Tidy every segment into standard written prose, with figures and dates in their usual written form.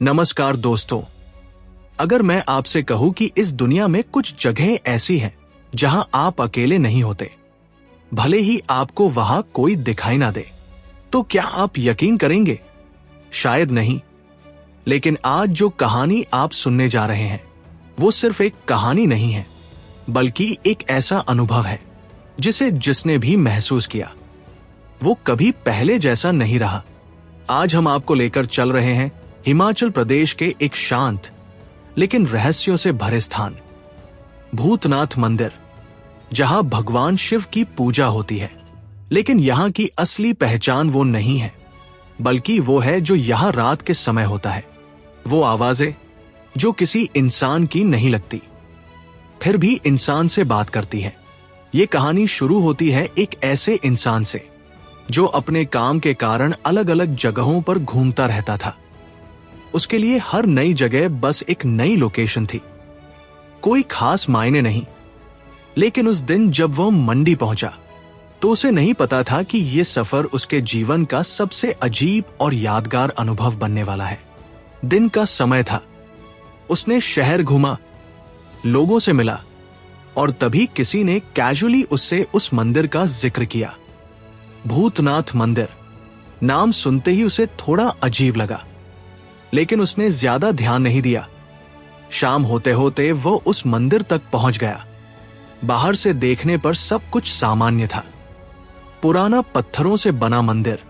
नमस्कार दोस्तों। अगर मैं आपसे कहूं कि इस दुनिया में कुछ जगहें ऐसी हैं जहां आप अकेले नहीं होते, भले ही आपको वहां कोई दिखाई ना दे, तो क्या आप यकीन करेंगे? शायद नहीं। लेकिन आज जो कहानी आप सुनने जा रहे हैं वो सिर्फ एक कहानी नहीं है, बल्कि एक ऐसा अनुभव है जिसे जिसने भी महसूस किया वो कभी पहले जैसा नहीं रहा। आज हम आपको लेकर चल रहे हैं हिमाचल प्रदेश के एक शांत लेकिन रहस्यों से भरे स्थान, भूतनाथ मंदिर, जहां भगवान शिव की पूजा होती है। लेकिन यहां की असली पहचान वो नहीं है, बल्कि वो है जो यहां रात के समय होता है। वो आवाजें जो किसी इंसान की नहीं लगती, फिर भी इंसान से बात करती है। ये कहानी शुरू होती है एक ऐसे इंसान से जो अपने काम के कारण अलग अलग जगहों पर घूमता रहता था। उसके लिए हर नई जगह बस एक नई लोकेशन थी, कोई खास मायने नहीं। लेकिन उस दिन जब वह मंडी पहुंचा तो उसे नहीं पता था कि यह सफर उसके जीवन का सबसे अजीब और यादगार अनुभव बनने वाला है। दिन का समय था, उसने शहर घूमा, लोगों से मिला, और तभी किसी ने कैजुअली उससे उस मंदिर का जिक्र किया। भूतनाथ मंदिर नाम सुनते ही उसे थोड़ा अजीब लगा, लेकिन उसने ज्यादा ध्यान नहीं दिया। शाम होते होते वो उस मंदिर तक पहुंच गया। बाहर से देखने पर सब कुछ सामान्य था। पुराना पत्थरों से बना मंदिर,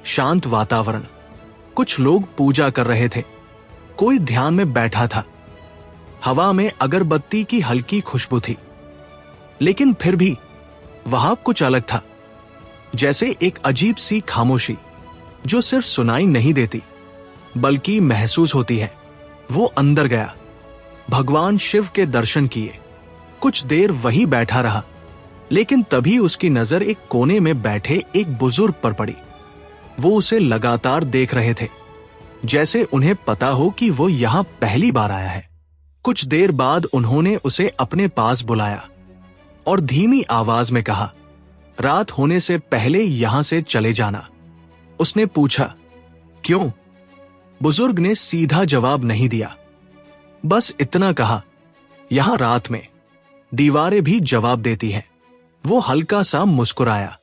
शांत वातावरण, कुछ लोग पूजा कर रहे थे, कोई ध्यान में बैठा था। हवा में अगरबत्ती की हल्की खुशबू थी, लेकिन फिर भी वहां कुछ अलग था, जैसे एक अजीब सी खामोशी जो सिर्फ सुनाई नहीं देती बल्कि महसूस होती है। वो अंदर गया, भगवान शिव के दर्शन किए, कुछ देर वहीं बैठा रहा, लेकिन तभी उसकी नजर एक कोने में बैठे एक बुजुर्ग पर पड़ी। वो उसे लगातार देख रहे थे, जैसे उन्हें पता हो कि वो यहां पहली बार आया है। कुछ देर बाद उन्होंने उसे अपने पास बुलाया और धीमी आवाज में कहा, रात होने से पहले यहां से चले जाना। उसने पूछा, क्यों? बुजुर्ग ने सीधा जवाब नहीं दिया, बस इतना कहा, यहां रात में दीवारें भी जवाब देती हैं। वो हल्का सा मुस्कुराया।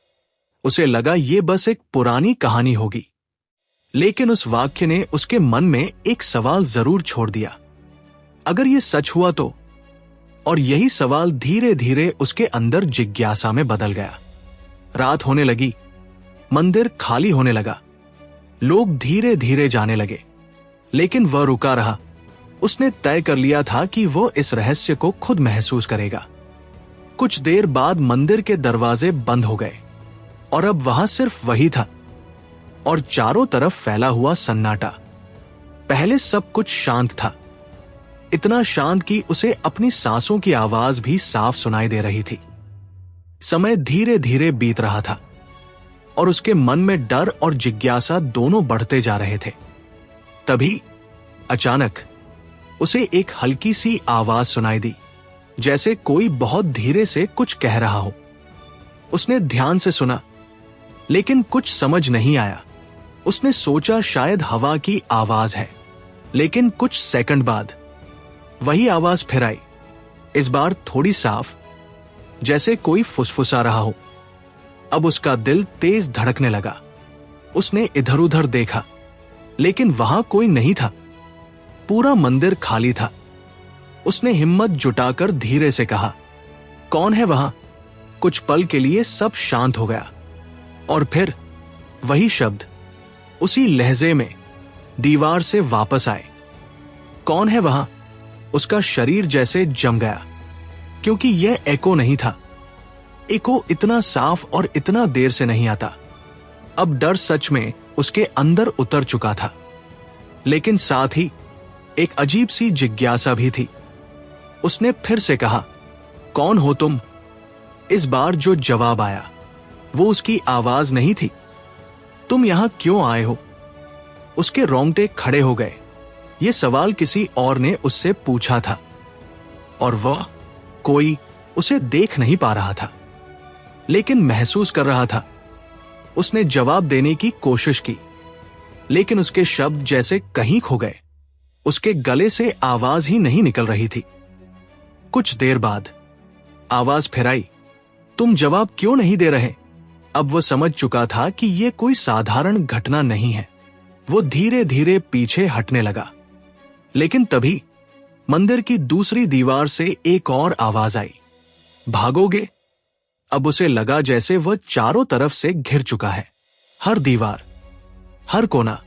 उसे लगा ये बस एक पुरानी कहानी होगी, लेकिन उस वाक्य ने उसके मन में एक सवाल जरूर छोड़ दिया। अगर ये सच हुआ तो? और यही सवाल धीरे धीरे उसके अंदर जिज्ञासा में बदल गया। रात होने लगी, मंदिर खाली होने लगा, लोग धीरे धीरे जाने लगे, लेकिन वह रुका रहा। उसने तय कर लिया था कि वो इस रहस्य को खुद महसूस करेगा। कुछ देर बाद मंदिर के दरवाजे बंद हो गए और अब वहां सिर्फ वही था और चारों तरफ फैला हुआ सन्नाटा। पहले सब कुछ शांत था, इतना शांत कि उसे अपनी सांसों की आवाज भी साफ सुनाई दे रही थी। समय धीरे धीरे बीत रहा था और उसके मन में डर और जिज्ञासा दोनों बढ़ते जा रहे थे। तभी अचानक उसे एक हल्की सी आवाज सुनाई दी, जैसे कोई बहुत धीरे से कुछ कह रहा हो। उसने ध्यान से सुना, लेकिन कुछ समझ नहीं आया। उसने सोचा शायद हवा की आवाज है, लेकिन कुछ सेकंड बाद वही आवाज फिर आई, इस बार थोड़ी साफ, जैसे कोई फुसफुसा रहा हो। अब उसका दिल तेज धड़कने लगा। उसने इधर उधर देखा, लेकिन वहां कोई नहीं था। पूरा मंदिर खाली था। उसने हिम्मत जुटाकर धीरे से कहा, कौन है वहां? कुछ पल के लिए सब शांत हो गया और फिर वही शब्द उसी लहजे में दीवार से वापस आए, कौन है वहां? उसका शरीर जैसे जम गया, क्योंकि यह एको नहीं था। एको इतना साफ और इतना देर से नहीं आता। अब डर सच में उसके अंदर उतर चुका था, लेकिन साथ ही एक अजीब सी जिज्ञासा भी थी। उसने फिर से कहा, कौन हो तुम? इस बार जो जवाब आया वो उसकी आवाज नहीं थी। तुम यहां क्यों आए हो? उसके रोंगटे खड़े हो गए। ये सवाल किसी और ने उससे पूछा था और वह कोई उसे देख नहीं पा रहा था, लेकिन महसूस कर रहा था। उसने जवाब देने की कोशिश की, लेकिन उसके शब्द जैसे कहीं खो गए। उसके गले से आवाज ही नहीं निकल रही थी। कुछ देर बाद आवाज फिर आई, तुम जवाब क्यों नहीं दे रहे? अब वो समझ चुका था कि यह कोई साधारण घटना नहीं है। वो धीरे धीरे पीछे हटने लगा, लेकिन तभी मंदिर की दूसरी दीवार से एक और आवाज आई, भागोगे? अब उसे लगा जैसे वह चारों तरफ से घिर चुका है। हर दीवार, हर कोना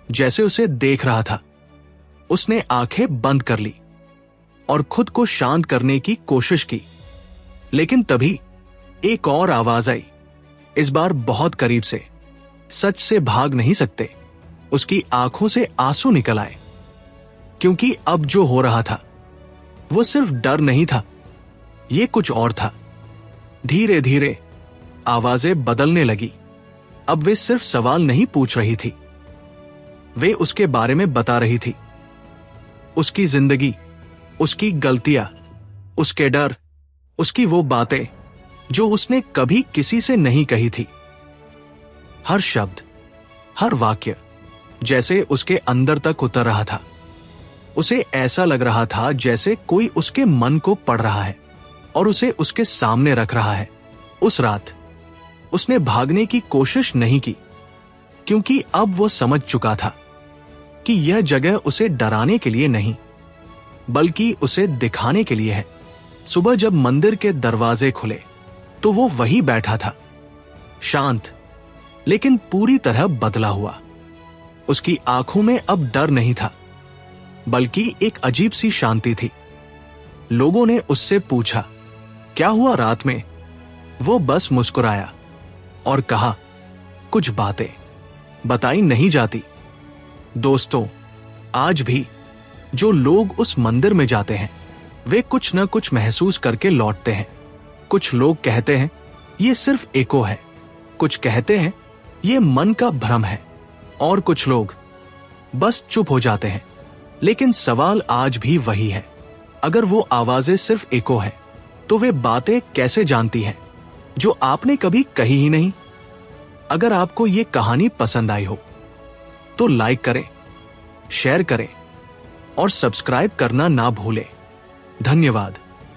जैसे उसे देख रहा था। उसने आंखें बंद कर ली और खुद को शांत करने की कोशिश की, लेकिन तभी एक और आवाज आई, इस बार बहुत करीब से। सच से भाग नहीं सकते। उसकी आंखों से आंसू निकल आए, क्योंकि अब जो हो रहा था वो सिर्फ डर नहीं था, ये कुछ और था। धीरे धीरे आवाजें बदलने लगी। अब वे सिर्फ सवाल नहीं पूछ रही थी, वे उसके बारे में बता रही थी। उसकी जिंदगी, उसकी गलतियां, उसके डर, उसकी वो बातें जो उसने कभी किसी से नहीं कही थी। हर शब्द, हर वाक्य जैसे उसके अंदर तक उतर रहा था। उसे ऐसा लग रहा था जैसे कोई उसके मन को पढ़ रहा है और उसे उसके सामने रख रहा है। उस रात उसने भागने की कोशिश नहीं की, क्योंकि अब वो समझ चुका था कि यह जगह उसे डराने के लिए नहीं, बल्कि उसे दिखाने के लिए है। सुबह जब मंदिर के दरवाजे खुले तो वो वहीं बैठा था, शांत लेकिन पूरी तरह बदला हुआ। उसकी आंखों में अब डर नहीं था, बल्कि एक अजीब सी शांति थी। लोगों ने उससे पूछा, क्या हुआ रात में? वो बस मुस्कुराया और कहा, कुछ बातें बताई नहीं जाती। दोस्तों, आज भी जो लोग उस मंदिर में जाते हैं वे कुछ न कुछ महसूस करके लौटते हैं। कुछ लोग कहते हैं ये सिर्फ एको है, कुछ कहते हैं ये मन का भ्रम है, और कुछ लोग बस चुप हो जाते हैं। लेकिन सवाल आज भी वही है, अगर वो आवाजें सिर्फ एको है तो वे बातें कैसे जानती हैं जो आपने कभी कही ही नहीं? अगर आपको ये कहानी पसंद आई हो तो लाइक करें, शेयर करें और सब्सक्राइब करना ना भूलें। धन्यवाद।